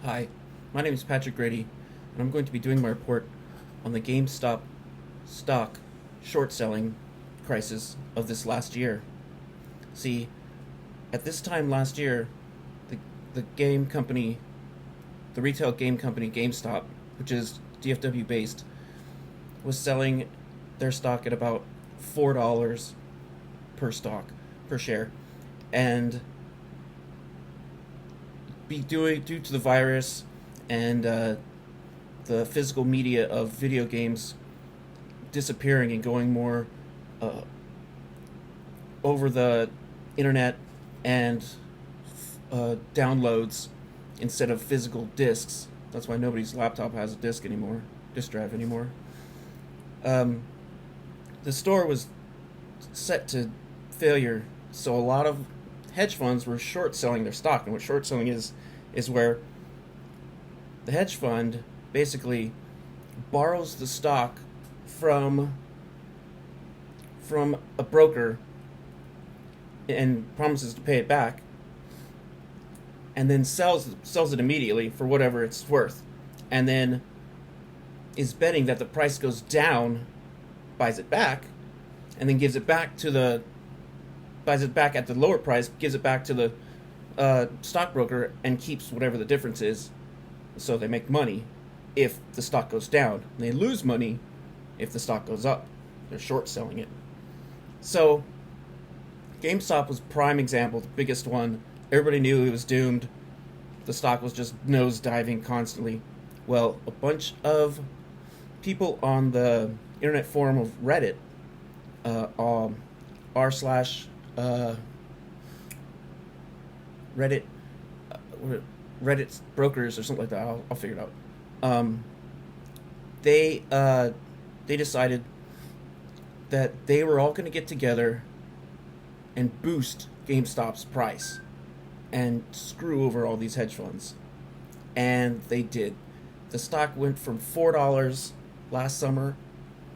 Hi, my name is Patrick Grady, and I'm going to be doing my report on the GameStop stock short selling crisis of this last year. See, at this time last year, the, the game company, the retail game company GameStop, which is DFW based, was selling their stock at about $4 per share, and due to the virus and the physical media of video games disappearing and going more over the internet and downloads instead of physical discs. That's why nobody's laptop has a disk drive anymore. The store was set to failure, so a lot of hedge funds were short selling their stock. And what short selling is where the hedge fund basically borrows the stock from a broker and promises to pay it back, and then sells it immediately for whatever it's worth, and then is betting that the price goes down, buys it back, and then buys it back at the lower price, gives it back to the stockbroker, and keeps whatever the difference is. So they make money if the stock goes down. They lose money if the stock goes up. They're short selling it. So GameStop was prime example, the biggest one. Everybody knew it was doomed. The stock was just nose diving constantly. Well, a bunch of people on the internet forum of Reddit, r slash Reddit Reddit brokers or something like that. I'll figure it out. They decided that they were all going to get together and boost GameStop's price and screw over all these hedge funds. And they did. The stock went from $4 last summer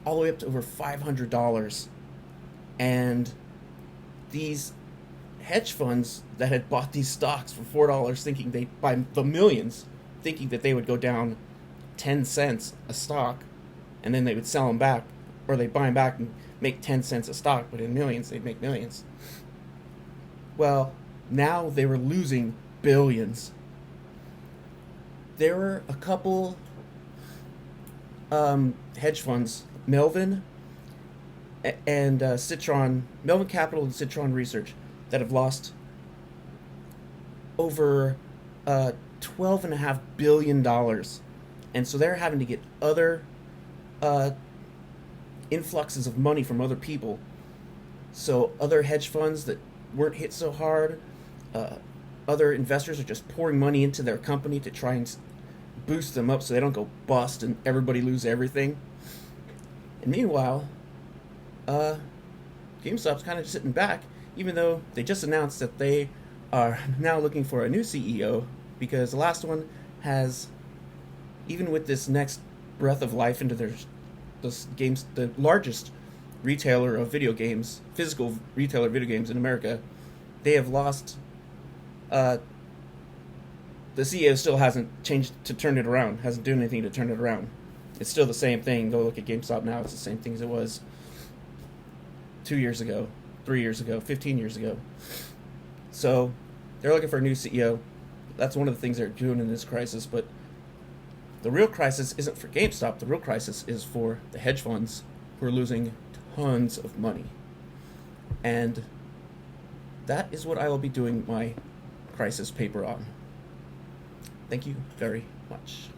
all the way up to over $500. And these hedge funds that had bought these stocks for $4, thinking they'd buy the millions, thinking that they would go down 10 cents a stock, and then they would sell them back, or they'd buy them back and make 10 cents a stock, but in millions, they'd make millions. Well, now they were losing billions. There were a couple hedge funds, Melvin and Citron, Melvin Capital and Citron Research, that have lost over $12.5 billion. And so they're having to get other influxes of money from other people. So other hedge funds that weren't hit so hard, other investors are just pouring money into their company to try and boost them up so they don't go bust and everybody lose everything. And meanwhile, GameStop's kind of sitting back, even though they just announced that they are now looking for a new CEO, because the last one has, even with this next breath of life into the largest retailer of video games, physical retailer of video games in America, they have lost. The CEO still hasn't changed to turn it around, hasn't done anything to turn it around. It's still the same thing. Go look at GameStop now, it's the same thing as it was 2 years ago, 3 years ago, 15 years ago. So they're looking for a new CEO. That's one of the things they're doing in this crisis. But the real crisis isn't for GameStop. The real crisis is for the hedge funds, who are losing tons of money. And that is what I will be doing my crisis paper on. Thank you very much.